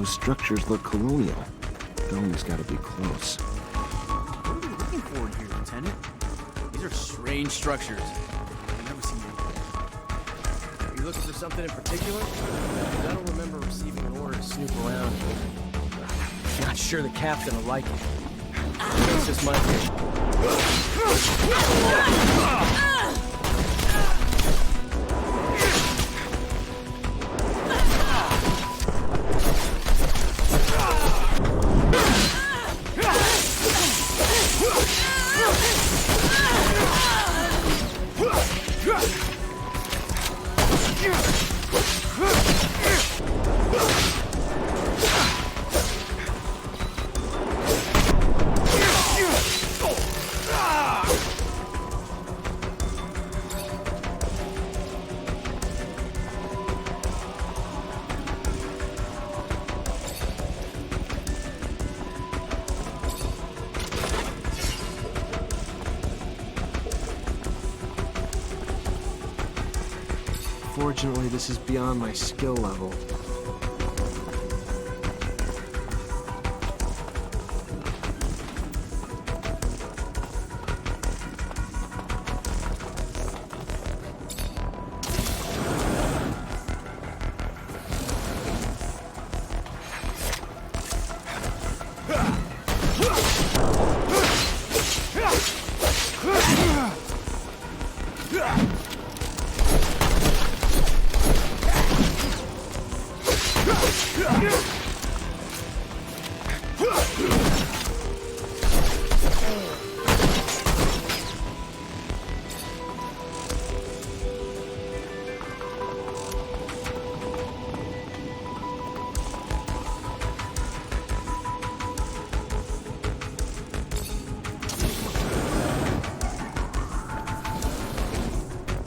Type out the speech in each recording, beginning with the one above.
Those structures look colonial. Dome's gotta be close. What are we looking for in here, Lieutenant? These are strange structures. I've never seen anything. Are you looking for something in particular? I don't remember receiving an order to snoop around. Not sure the captain will like it. It's just my thing. Fortunately, this is beyond my skill level.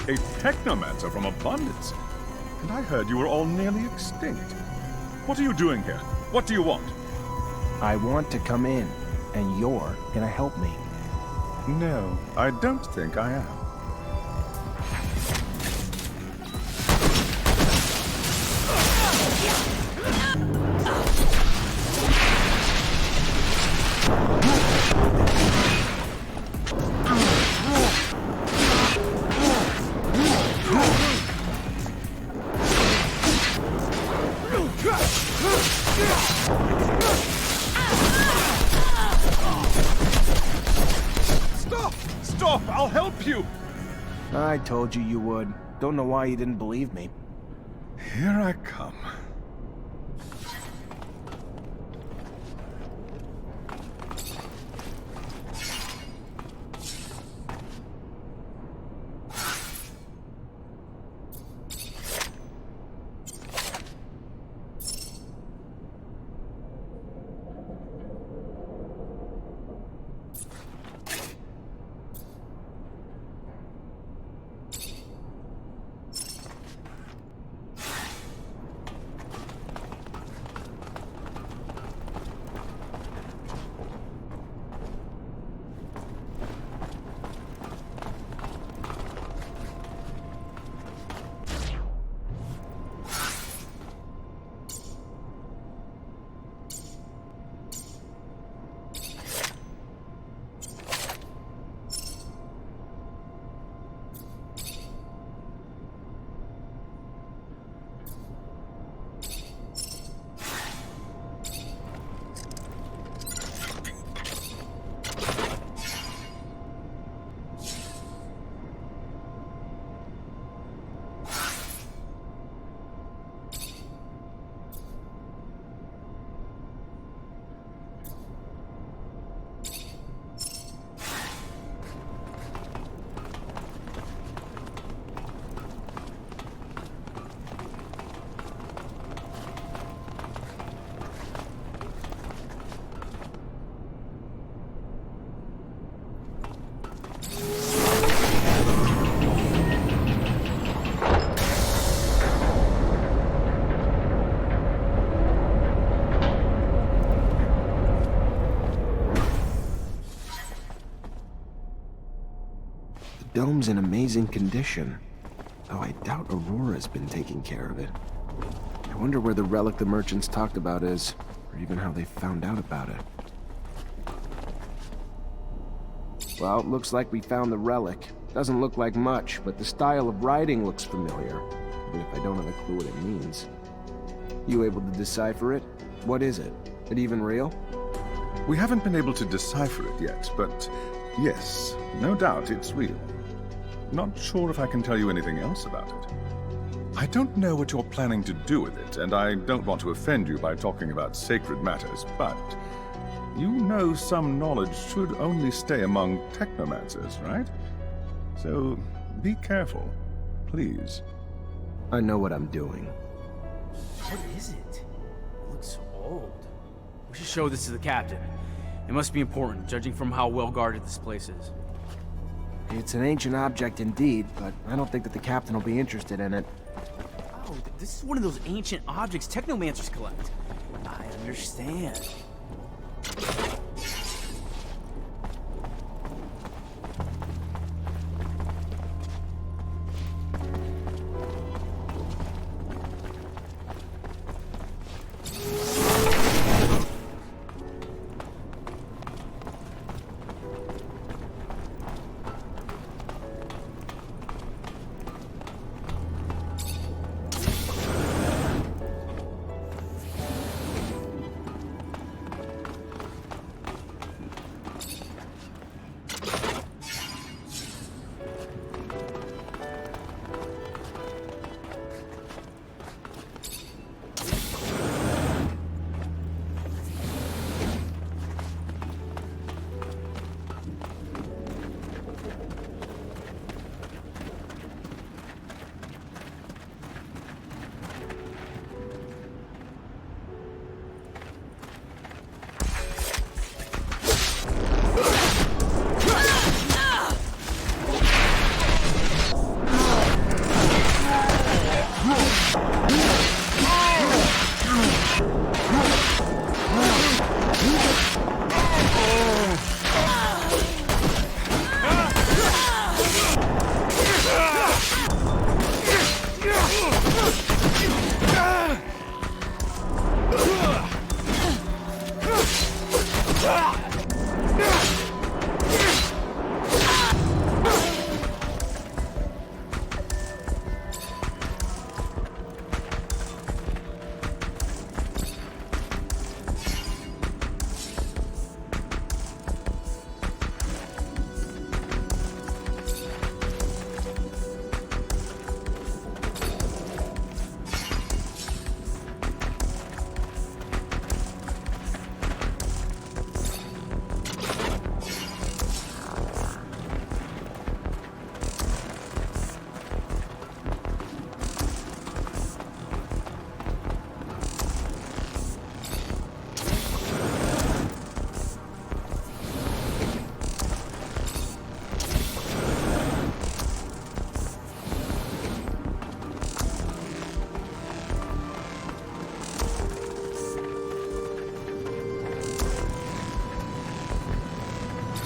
A Technomancer from Abundance. And I heard you were all nearly extinct. What are you doing here? What do you want? I want to come in, and you're gonna help me. No, I don't think I am. Stop! I'll help you! I told you would. Don't know why you didn't believe me. Here I come. Dome's in amazing condition, though I doubt Aurora's been taking care of it. I wonder where the relic the merchants talked about is, or even how they found out about it. Well, it looks like we found the relic. Doesn't look like much, but the style of writing looks familiar, even if I don't have a clue what it means. You able to decipher it? What is it? It even real? We haven't been able to decipher it yet, but yes, no doubt it's real. Not sure if I can tell you anything else about it. I don't know what you're planning to do with it, and I don't want to offend you by talking about sacred matters, but you know some knowledge should only stay among Technomancers, right? So be careful, please. I know what I'm doing. What is it? It looks so old. We should show this to the captain. It must be important, judging from how well guarded this place is. It's an ancient object indeed, but I don't think that the captain will be interested in it. Oh, this is one of those ancient objects Technomancers collect. I understand.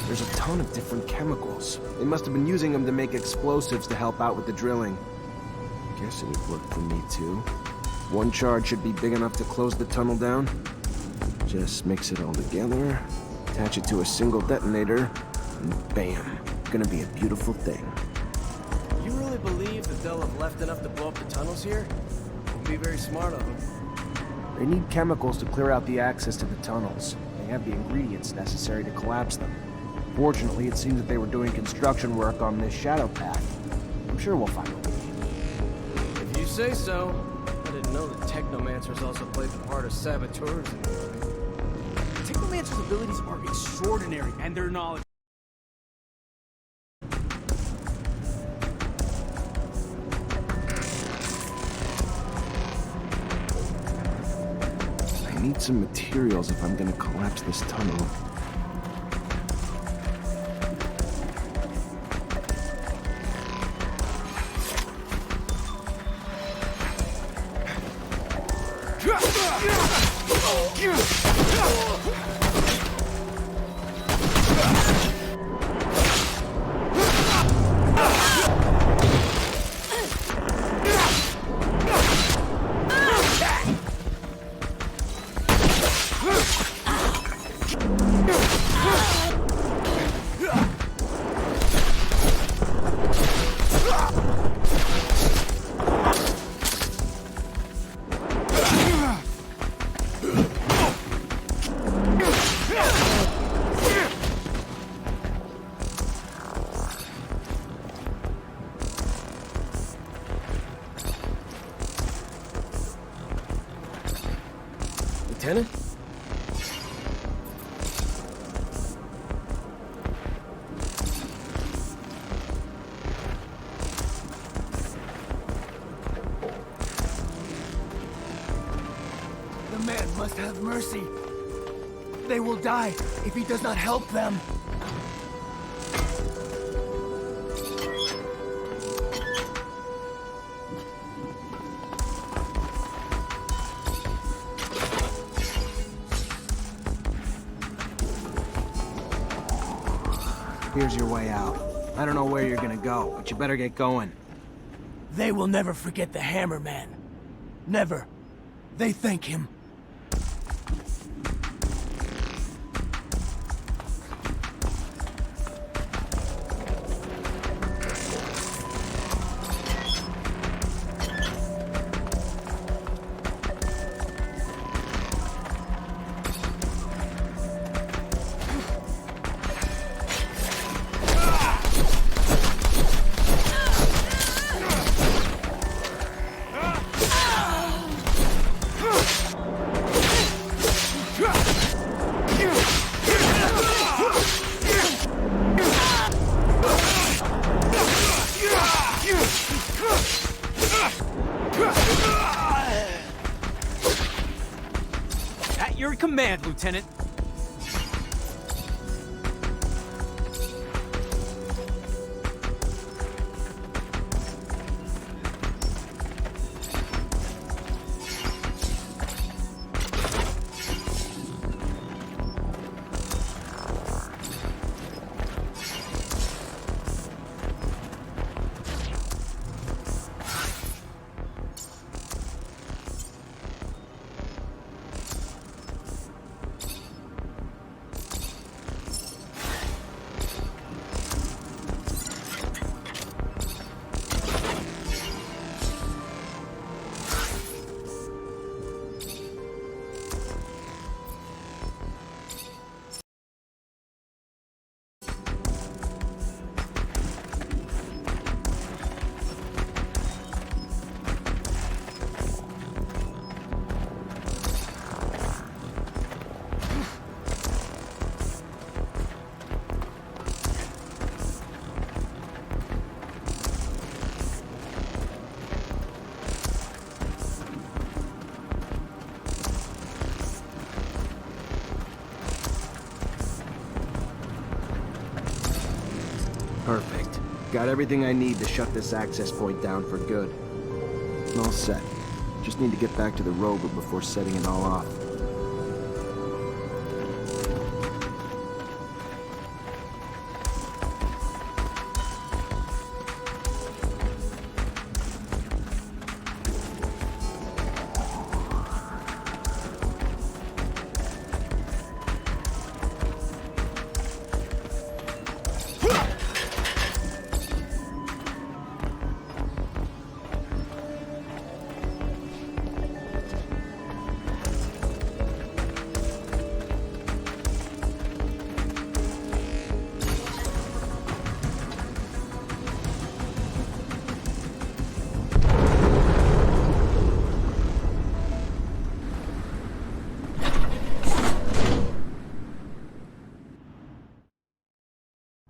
There's a ton of different chemicals. They must have been using them to make explosives to help out with the drilling. Guess it would work for me too. One charge should be big enough to close the tunnel down. Just mix it all together, attach it to a single detonator, and bam. Gonna be a beautiful thing. You really believe that they'll have left enough to blow up the tunnels here? Wouldn't be very smart of them. They need chemicals to clear out the access to the tunnels. They have the ingredients necessary to collapse them. Fortunately, it seems that they were doing construction work on this shadow path. I'm sure we'll find a way. If you say so. I didn't know that Technomancers also played the part of saboteurs in the movie. Technomancers' abilities are extraordinary, and their knowledge... I need some materials if I'm gonna collapse this tunnel. Lieutenant? The man must have mercy. They will die if he does not help them. Here's your way out. I don't know where you're gonna go, but you better get going. They will never forget the Hammer Man. Never. They thank him. At your command, Lieutenant. Perfect. Got everything I need to shut this access point down for good. All set. Just need to get back to the rover before setting it all off.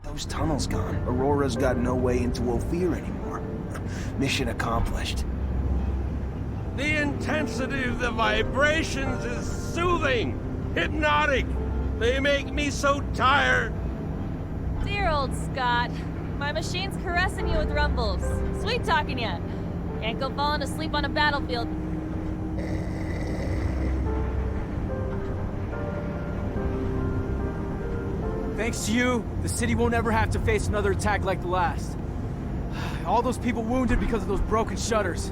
Those tunnels gone. Aurora's got no way into Ophir anymore. Mission accomplished. The intensity of the vibrations is soothing, hypnotic. They make me so tired. Dear old Scott. My machine's caressing you with rumbles. Sweet talking you. Can't go falling asleep on a battlefield. Thanks to you, the city won't ever have to face another attack like the last. All those people wounded because of those broken shutters.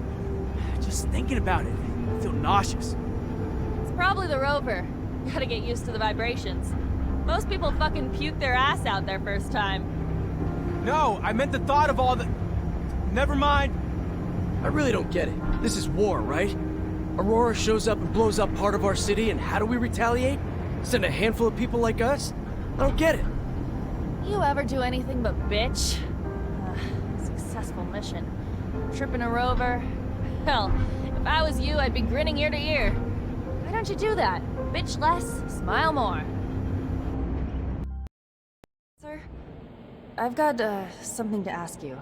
Just thinking about it, I feel nauseous. It's probably the rover. Gotta get used to the vibrations. Most people fucking puke their ass out their first time. No, I meant the thought of all the... Never mind. I really don't get it. This is war, right? Aurora shows up and blows up part of our city, and how do we retaliate? Send a handful of people like us? I don't get it. You ever do anything but bitch? Successful mission. Tripping a rover. Hell, if I was you, I'd be grinning ear to ear. Why don't don't you do that? Bitch less, smile more. Sir, I've got, something to ask you.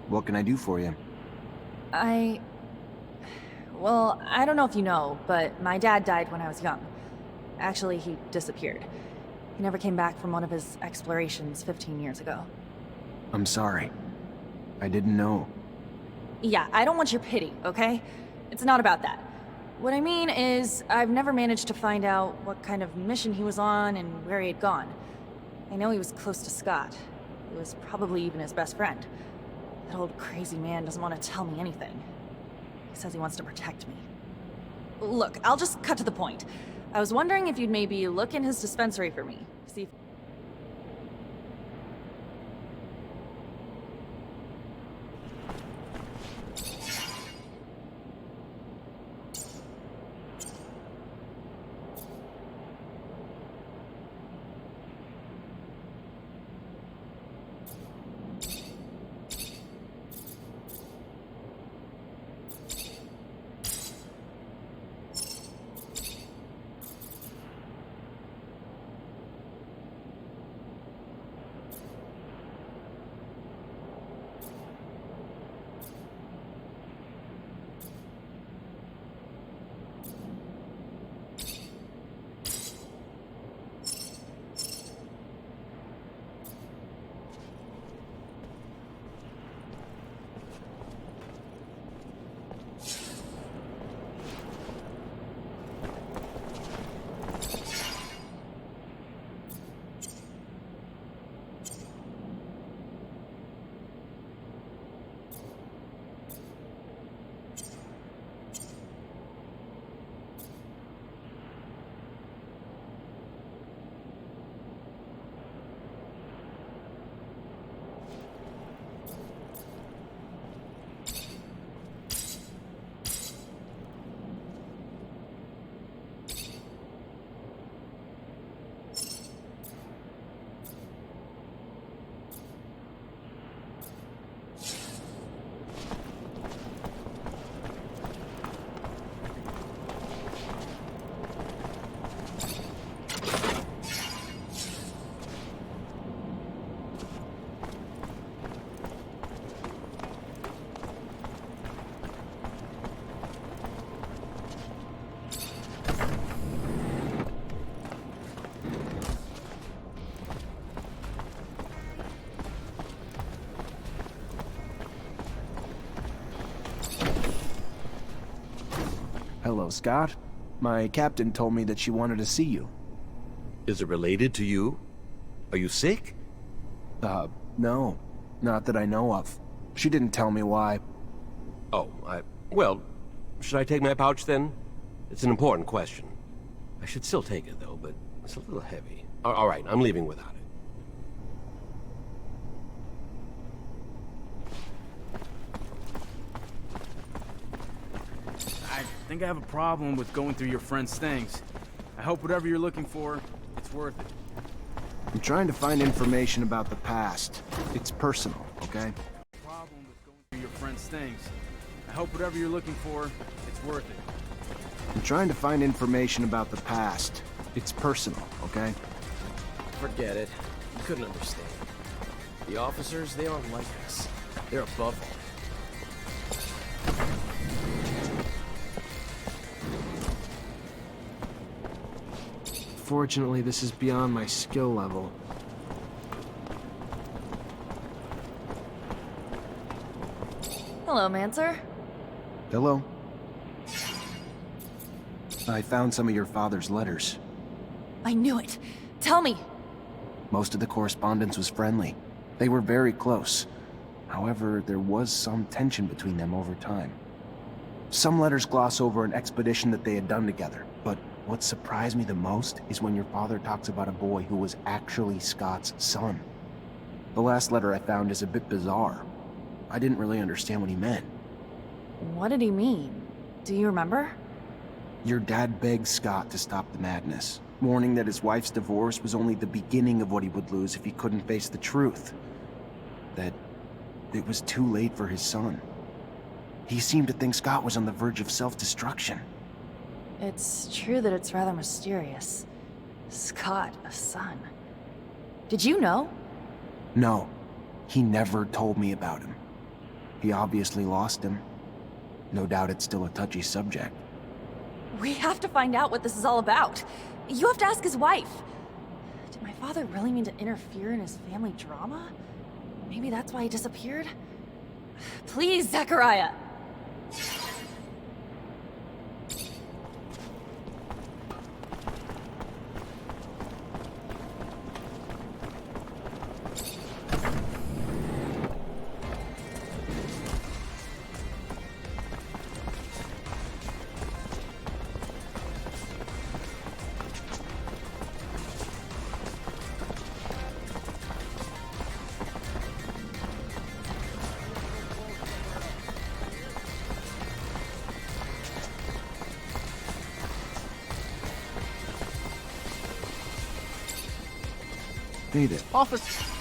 What can I do for you? Well, I don't know if you know, but my dad died when I was young. Actually, he disappeared. He never came back from one of his explorations 15 years ago. I'm sorry. I didn't know. Yeah, I don't want your pity, okay? It's not about that. What I mean is, I've never managed to find out what kind of mission he was on and where he had gone. I know he was close to Scott. He was probably even his best friend. That old crazy man doesn't want to tell me anything. He says he wants to protect me. Look, I'll just cut to the point. I was wondering if you'd maybe look in his dispensary for me. See if... Hello, Scott. My captain told me that she wanted to see you. Is it related to you? Are you sick? No. Not that I know of. She didn't tell me why. Oh, well, should I take my pouch then? It's an important question. I should still take it though, but it's a little heavy. All right, I'm leaving without it. I think I have a problem with going through your friend's things. I hope whatever you're looking for, it's worth it. I'm trying to find information about the past. It's personal, okay? Problem with going through your friend's things. I hope whatever you're looking for, it's worth it. I'm trying to find information about the past. It's personal, okay? Forget it. You couldn't understand. The officers, they aren't like us. They're above all. Fortunately, this is beyond my skill level. Hello, Mancer. Hello? I found some of your father's letters. I knew it. Tell me. Most of the correspondence was friendly. They were very close. However, there was some tension between them over time. Some letters gloss over an expedition that they had done together, but what surprised me the most is when your father talks about a boy who was actually Scott's son. The last letter I found is a bit bizarre. I didn't really understand what he meant. What did he mean? Do you remember? Your dad begged Scott to stop the madness, warning that his wife's divorce was only the beginning of what he would lose if he couldn't face the truth. That it was too late for his son. He seemed to think Scott was on the verge of self-destruction. It's true that it's rather mysterious. Scott, a son. Did you know? No, he never told me about him. He obviously lost him. No doubt it's still a touchy subject. We have to find out what this is all about. You have to ask his wife. Did my father really mean to interfere in his family drama? Maybe that's why he disappeared? Please, Zechariah! Hey there. Office.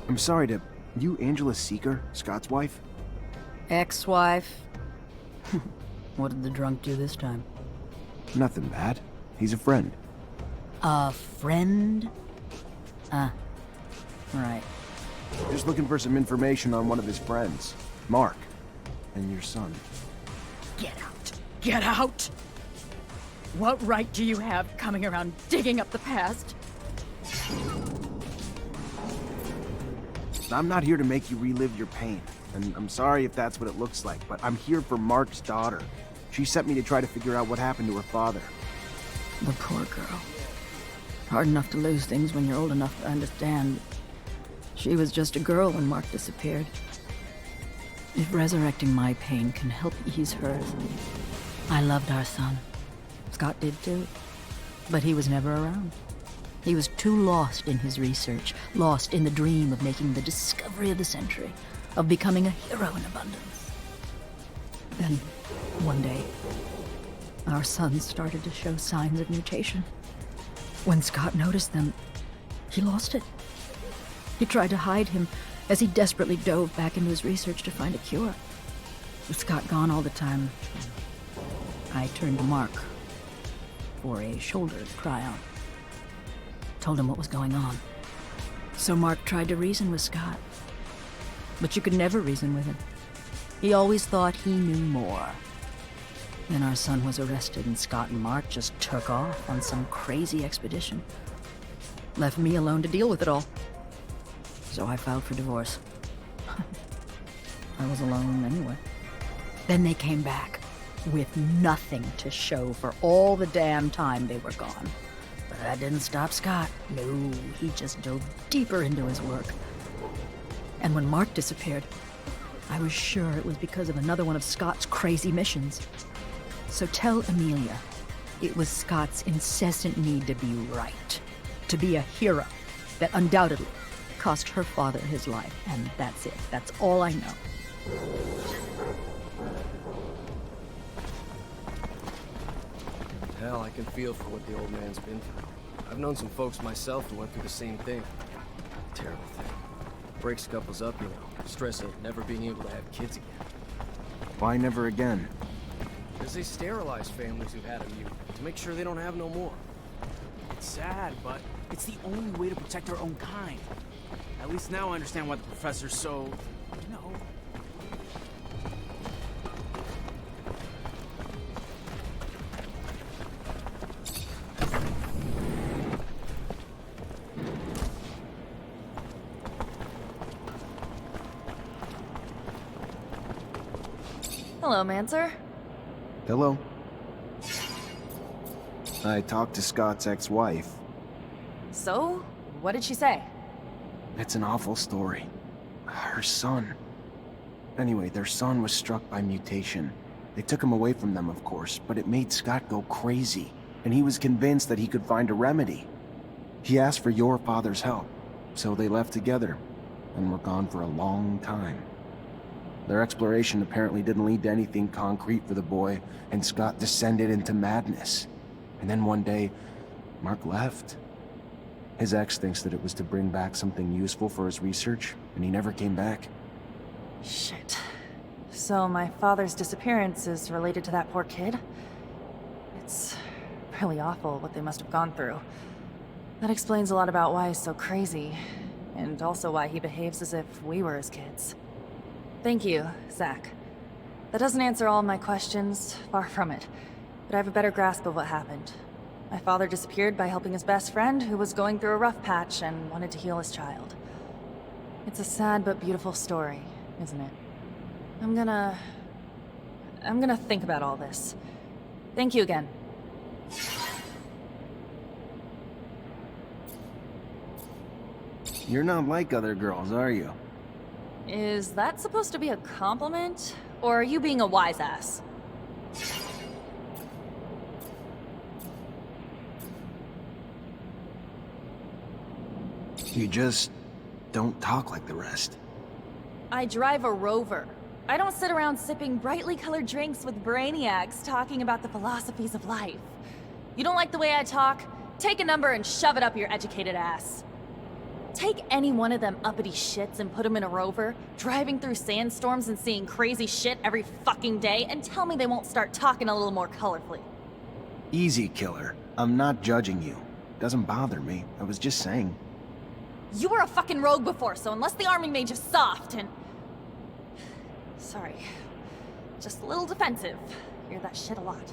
I'm sorry to... You Angela Seeker, Scott's wife? Ex-wife? What did the drunk do this time? Nothing bad. He's a friend. A friend? Right. Just looking for some information on one of his friends. Mark. And your son. Get out. Get out! What right do you have coming around digging up the past? I'm not here to make you relive your pain. And I'm sorry if that's what it looks like, but I'm here for Mark's daughter. She sent me to try to figure out what happened to her father. The poor girl. Hard enough to lose things when you're old enough to understand. She was just a girl when Mark disappeared. If resurrecting my pain can help ease hers. I loved our son. Scott did too. But he was never around. He was too lost in his research, lost in the dream of making the discovery of the century, of becoming a hero in abundance. Then, one day, our son started to show signs of mutation. When Scott noticed them, he lost it. He tried to hide him as he desperately dove back into his research to find a cure. With Scott gone all the time, I turned to Mark for a shoulder to cry on. Told him what was going on. So Mark tried to reason with Scott. But you could never reason with him. He always thought he knew more. Then our son was arrested and Scott and Mark just took off on some crazy expedition. Left me alone to deal with it all. So I filed for divorce. I was alone anyway. Then they came back with nothing to show for all the damn time they were gone. But that didn't stop Scott. No, he just dove deeper into his work. And when Mark disappeared, I was sure it was because of another one of Scott's crazy missions. So tell Amelia, it was Scott's incessant need to be right, to be a hero, that undoubtedly cost her father his life, and that's it. That's all I know. Hell, I can feel for what the old man's been through. I've known some folks myself who went through the same thing. Terrible thing. Breaks couples up, you know. Stress of never being able to have kids again. Why never again? Because they sterilize families who've had a mutant to make sure they don't have no more. It's sad, but it's the only way to protect our own kind. At least now I understand why the professor's so, you know. Hello, Mancer. Hello? I talked to Scott's ex-wife. So, what did she say? It's an awful story. Her son. Anyway, their son was struck by mutation. They took him away from them, of course, but it made Scott go crazy, and he was convinced that he could find a remedy. He asked for your father's help, so they left together, and were gone for a long time. Their exploration apparently didn't lead to anything concrete for the boy, and Scott descended into madness. And then one day, Mark left. His ex thinks that it was to bring back something useful for his research, and he never came back. Shit. So my father's disappearance is related to that poor kid? It's really awful what they must have gone through. That explains a lot about why he's so crazy, and also why he behaves as if we were his kids. Thank you, Zach. That doesn't answer all my questions, far from it, but I have a better grasp of what happened. My father disappeared by helping his best friend, who was going through a rough patch and wanted to heal his child. It's a sad but beautiful story, isn't it? I'm gonna think about all this. Thank you again. You're not like other girls, are you? Is that supposed to be a compliment? Or are you being a wise ass? You just don't talk like the rest. I drive a Rover. I don't sit around sipping brightly colored drinks with brainiacs talking about the philosophies of life. You don't like the way I talk? Take a number and shove it up your educated ass. Take any one of them uppity shits and put them in a Rover, driving through sandstorms and seeing crazy shit every fucking day, and tell me they won't start talking a little more colorfully. Easy, killer. I'm not judging you. Doesn't bother me. I was just saying. You were a fucking rogue before, so unless the army made you soft and... Sorry. Just a little defensive. Hear that shit a lot.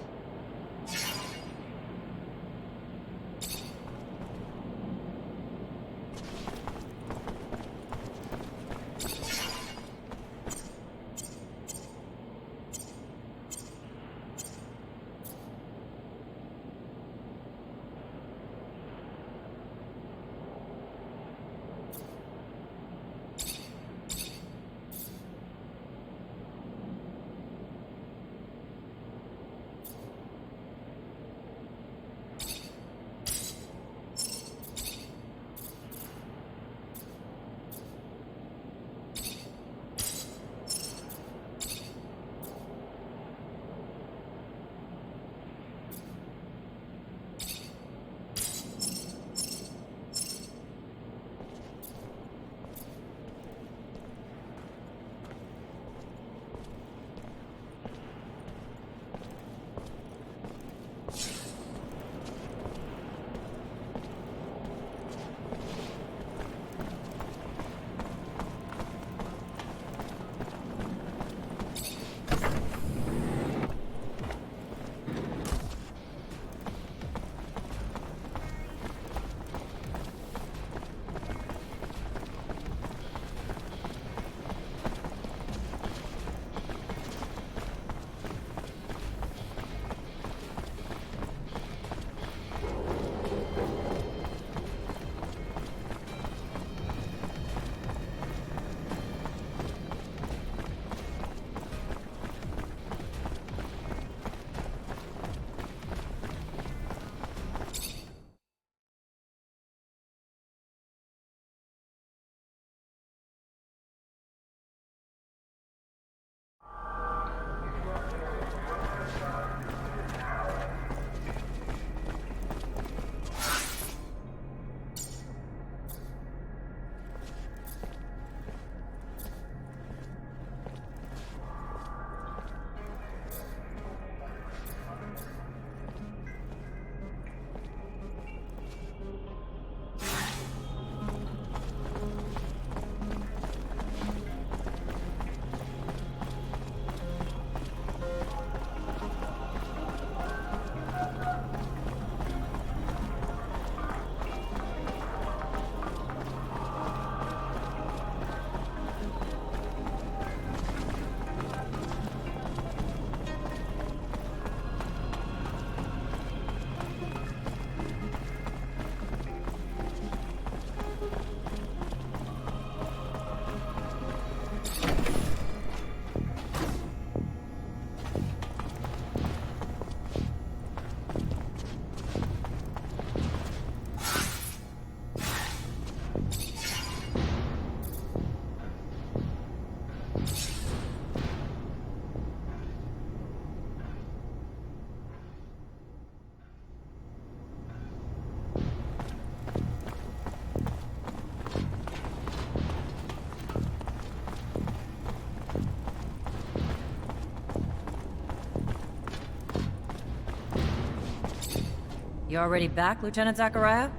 You already back, Lieutenant Zachariah?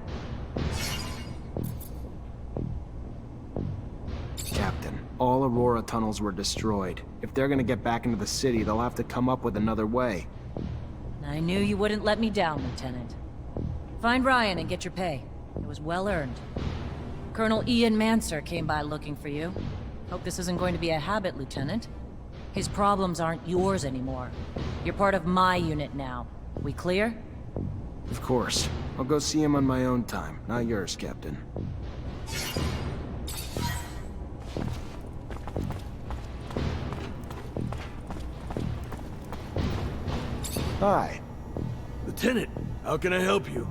Captain, all Aurora tunnels were destroyed. If they're gonna get back into the city, they'll have to come up with another way. I knew you wouldn't let me down, Lieutenant. Find Ryan and get your pay. It was well earned. Colonel Ian Mancer came by looking for you. Hope this isn't going to be a habit, Lieutenant. His problems aren't yours anymore. You're part of my unit now. We clear? Of course. I'll go see him on my own time, not yours, Captain. Hi. Lieutenant, how can I help you?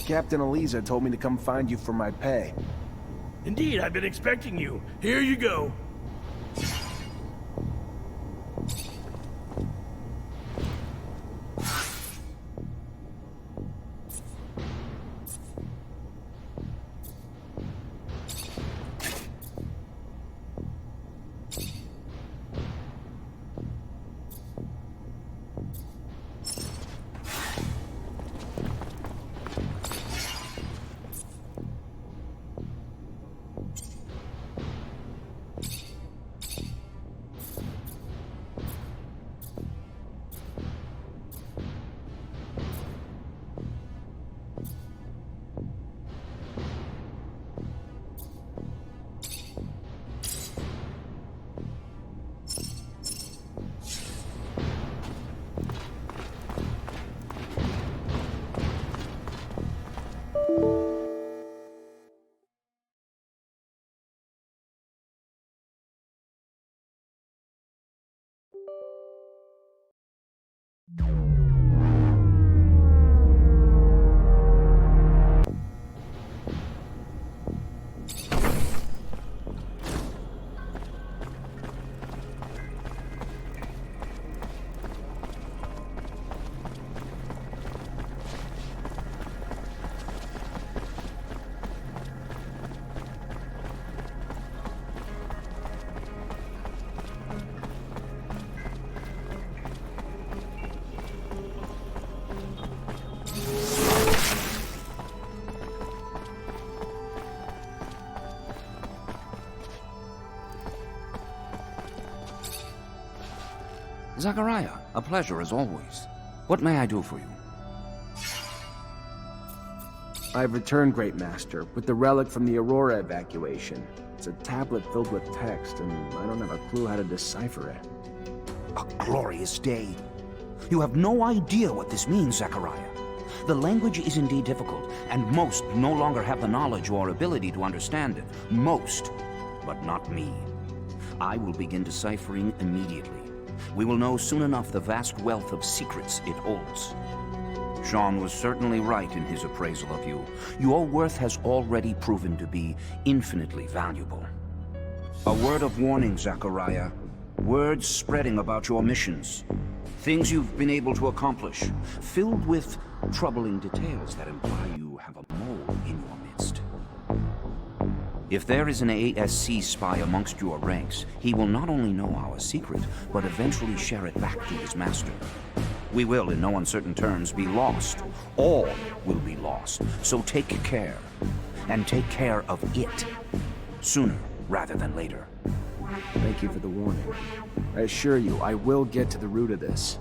Captain Eliza told me to come find you for my pay. Indeed, I've been expecting you. Here you go. Zachariah, a pleasure as always. What may I do for you? I've returned, Great Master, with the relic from the Aurora evacuation. It's a tablet filled with text, and I don't have a clue how to decipher it. A glorious day. You have no idea what this means, Zachariah. The language is indeed difficult, and most no longer have the knowledge or ability to understand it. Most, but not me. I will begin deciphering immediately. We will know soon enough the vast wealth of secrets it holds. Jean was certainly right in his appraisal of you. Your worth has already proven to be infinitely valuable. A word of warning, Zachariah. Words spreading about your missions. Things you've been able to accomplish, filled with troubling details that imply you have a mole in your midst. If there is an ASC spy amongst your ranks, he will not only know our secret, but eventually share it back to his master. We will, in no uncertain terms, be lost. All will be lost. So take care. And take care of it. Sooner rather than later. Thank you for the warning. I assure you, I will get to the root of this.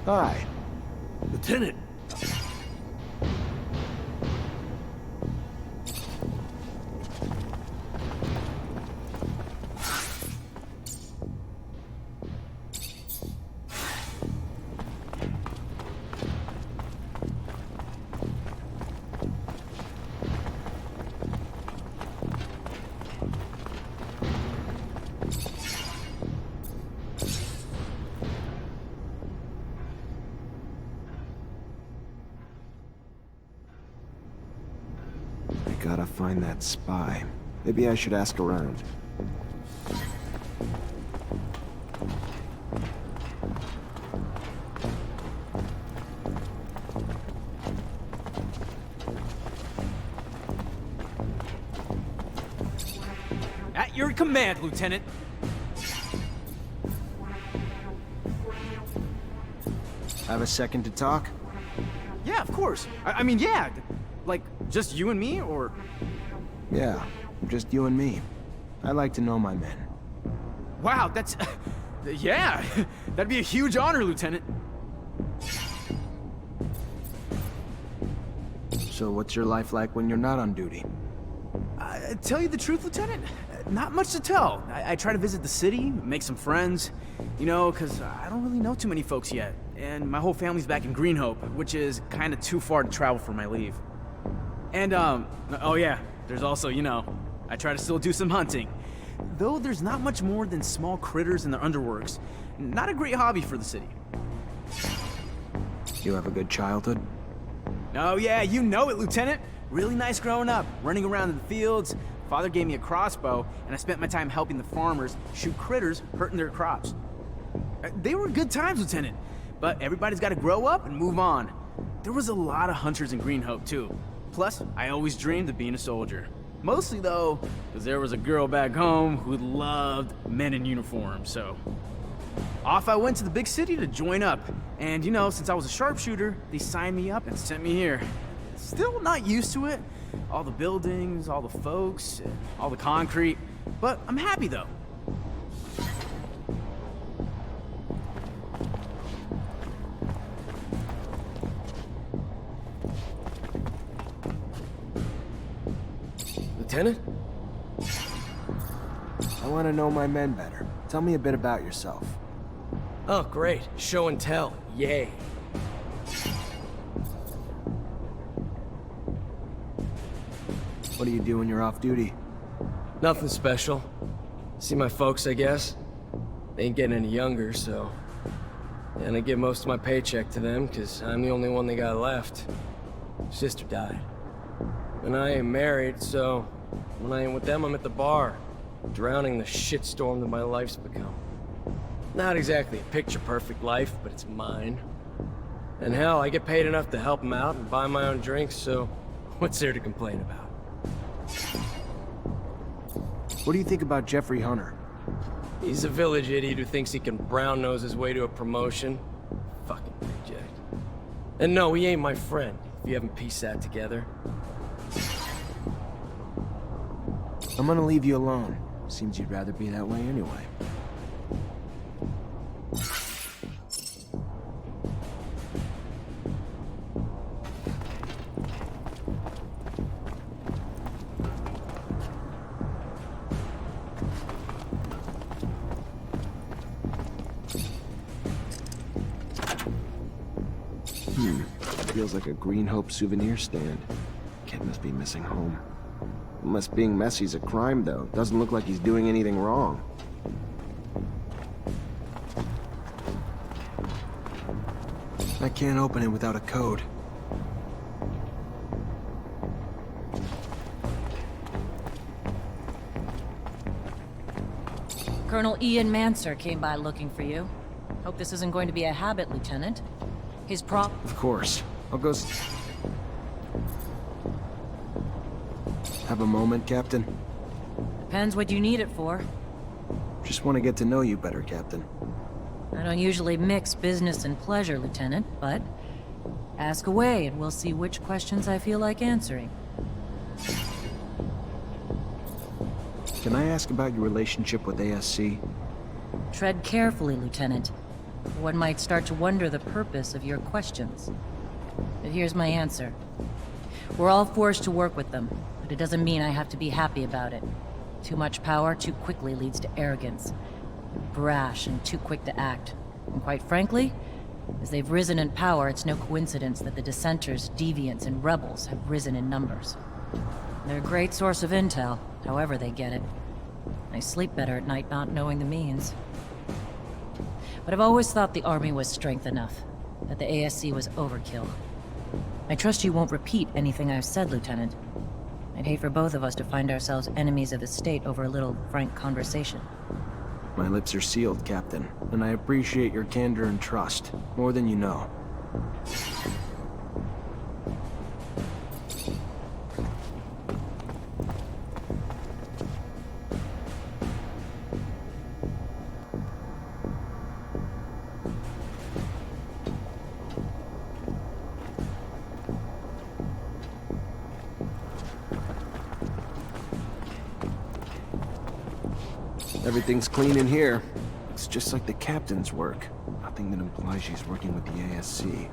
Hi. Lieutenant! I gotta find that spy. Maybe I should ask around. At your command, Lieutenant. Have a second to talk? Yeah, of course. I mean, yeah. Like, just you and me, or... Yeah, just you and me. I like to know my men. Wow, that's... yeah, that'd be a huge honor, Lieutenant. So what's your life like when you're not on duty? Tell you the truth, Lieutenant, not much to tell. I try to visit the city, make some friends, you know, because I don't really know too many folks yet. And my whole family's back in Greenhope, which is kind of too far to travel for my leave. And, oh yeah, there's also, you know, I try to still do some hunting. Though there's not much more than small critters in the underworks. Not a great hobby for the city. You have a good childhood? Oh yeah, you know it, Lieutenant. Really nice growing up, running around in the fields. Father gave me a crossbow, and I spent my time helping the farmers shoot critters hurting their crops. They were good times, Lieutenant, but everybody's got to grow up and move on. There was a lot of hunters in Greenhope, too. Plus, I always dreamed of being a soldier. Mostly, though, because there was a girl back home who loved men in uniform, so... Off I went to the big city to join up. And, you know, since I was a sharpshooter, they signed me up and sent me here. Still not used to it. All the buildings, all the folks, all the concrete. But I'm happy, though. Lieutenant? I want to know my men better. Tell me a bit about yourself. Oh, great. Show and tell. Yay. What do you do when you're off duty? Nothing special. See my folks, I guess. They ain't getting any younger, so... And I give most of my paycheck to them, because I'm the only one they got left. Sister died. And I ain't married, so... When I ain't with them, I'm at the bar. Drowning the shitstorm that my life's become. Not exactly a picture-perfect life, but it's mine. And hell, I get paid enough to help them out and buy my own drinks, so... What's there to complain about? What do you think about Jeffrey Hunter? He's a village idiot who thinks he can brown-nose his way to a promotion. Fucking reject. And no, he ain't my friend, if you haven't pieced that together. I'm gonna leave you alone. Seems you'd rather be that way anyway. Feels like a Greenhope souvenir stand. Kid must be missing home. Unless being messy's a crime, though. Doesn't look like he's doing anything wrong. I can't open it without a code. Colonel Ian Mancer came by looking for you. Hope this isn't going to be a habit, Lieutenant. His prop... Of course. I'll go Have a moment, Captain? Depends what you need it for. Just want to get to know you better, Captain. I don't usually mix business and pleasure, Lieutenant, but... Ask away and we'll see which questions I feel like answering. Can I ask about your relationship with ASC? Tread carefully, Lieutenant. One might start to wonder the purpose of your questions. But here's my answer. We're all forced to work with them, but it doesn't mean I have to be happy about it. Too much power too quickly leads to arrogance. They're brash and too quick to act. And quite frankly, as they've risen in power, it's no coincidence that the dissenters, deviants, and rebels have risen in numbers. They're a great source of intel, however they get it. I sleep better at night not knowing the means. But I've always thought the army was strength enough, that the ASC was overkill. I trust you won't repeat anything I've said, Lieutenant. I'd hate for both of us to find ourselves enemies of the state over a little frank conversation. My lips are sealed, Captain, and I appreciate your candor and trust, more than you know. Everything's clean in here. It's just like the captain's work. Nothing that implies she's working with the ASC.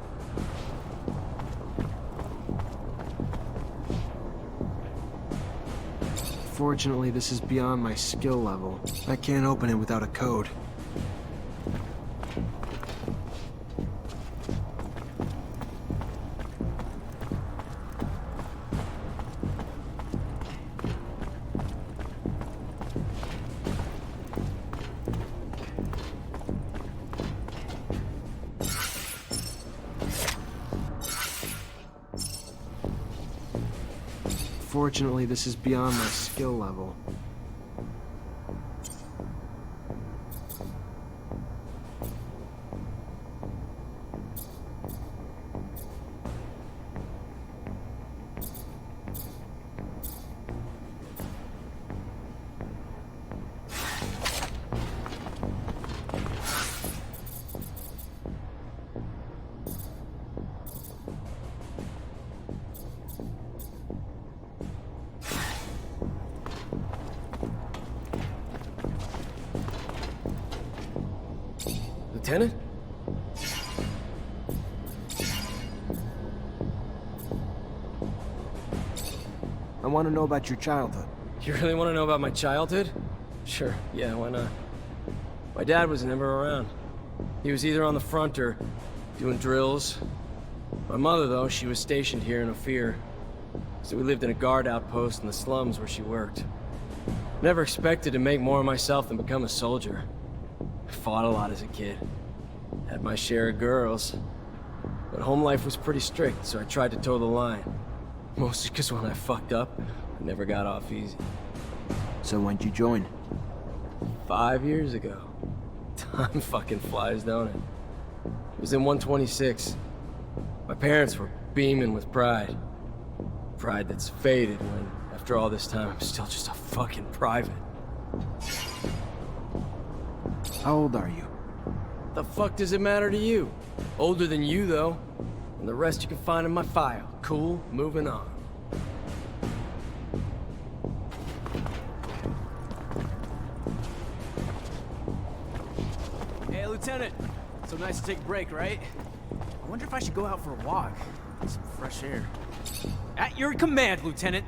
Fortunately, this is beyond my skill level. I can't open it without a code. Fortunately, this is beyond my skill level. Lieutenant? I want to know about your childhood. You really want to know about my childhood? Sure, yeah, why not? My dad was never around. He was either on the front or doing drills. My mother, though, she was stationed here in Ophir. So we lived in a guard outpost in the slums where she worked. Never expected to make more of myself than become a soldier. I fought a lot as a kid. Had my share of girls. But home life was pretty strict, so I tried to toe the line. Mostly because when I fucked up, I never got off easy. So when'd you join? 5 years ago. Time fucking flies, don't it? It was in 126. My parents were beaming with pride. Pride that's faded when, after all this time, I'm still just a fucking private. How old are you? The fuck does it matter to you? Older than you, though. And the rest you can find in my file. Cool, moving on. Hey, Lieutenant. So nice to take a break, right? I wonder if I should go out for a walk. Get some fresh air. At your command, Lieutenant.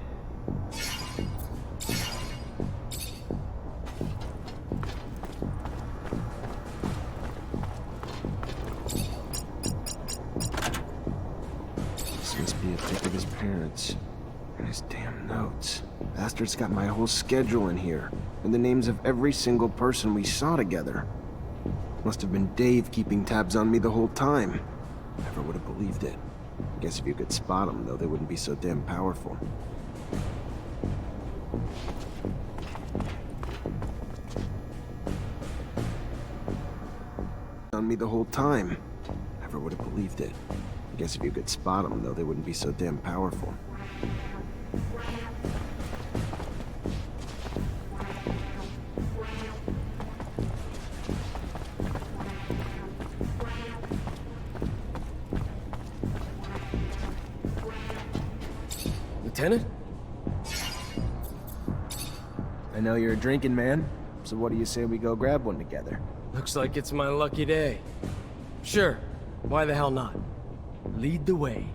This must be a pic of his parents. And his damn notes. Bastard's got my whole schedule in here. And the names of every single person we saw together. Must have been Dave keeping tabs on me the whole time. Never would have believed it. I guess if you could spot them, though, they wouldn't be so damn powerful. On me the whole time. Never would have believed it. I guess if you could spot them, though, they wouldn't be so damn powerful. Lieutenant? I know you're a drinking man, so what do you say we go grab one together? Looks like it's my lucky day. Sure. Why the hell not? Lead the way.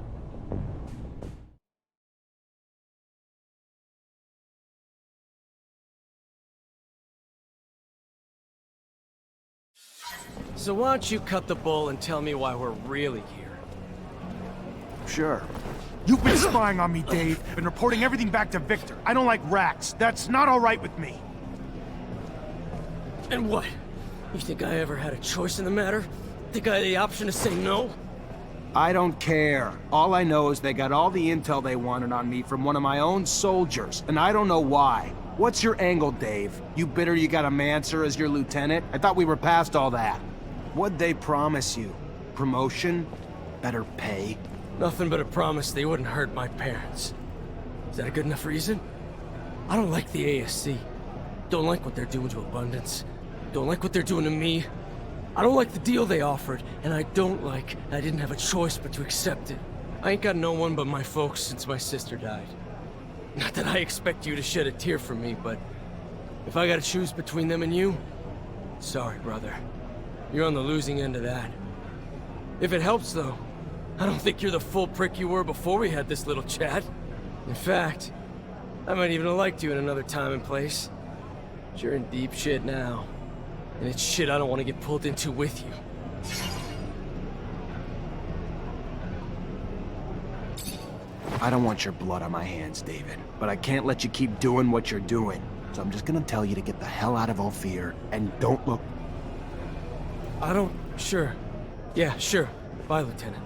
So why don't you cut the bull and tell me why we're really here? Sure. You've been spying on me, Dave, and reporting everything back to Victor. I don't like rats. That's not all right with me. And what? You think I ever had a choice in the matter? Think I had the option to say no? I don't care. All I know is they got all the intel they wanted on me from one of my own soldiers, and I don't know why. What's your angle, Dave? You bitter you got a Mancer as your lieutenant? I thought we were past all that. What'd they promise you? Promotion? Better pay? Nothing but a promise they wouldn't hurt my parents. Is that a good enough reason? I don't like the ASC. Don't like what they're doing to Abundance. Don't like what they're doing to me. I don't like the deal they offered, and I don't like I didn't have a choice but to accept it. I ain't got no one but my folks since my sister died. Not that I expect you to shed a tear for me, but if I gotta choose between them and you, sorry, brother. You're on the losing end of that. If it helps, though, I don't think you're the full prick you were before we had this little chat. In fact, I might even have liked you in another time and place. But you're in deep shit now. And it's shit I don't want to get pulled into with you. I don't want your blood on my hands, David, but I can't let you keep doing what you're doing. So I'm just gonna tell you to get the hell out of Ophir and don't look... Sure. Yeah, sure. Bye, Lieutenant.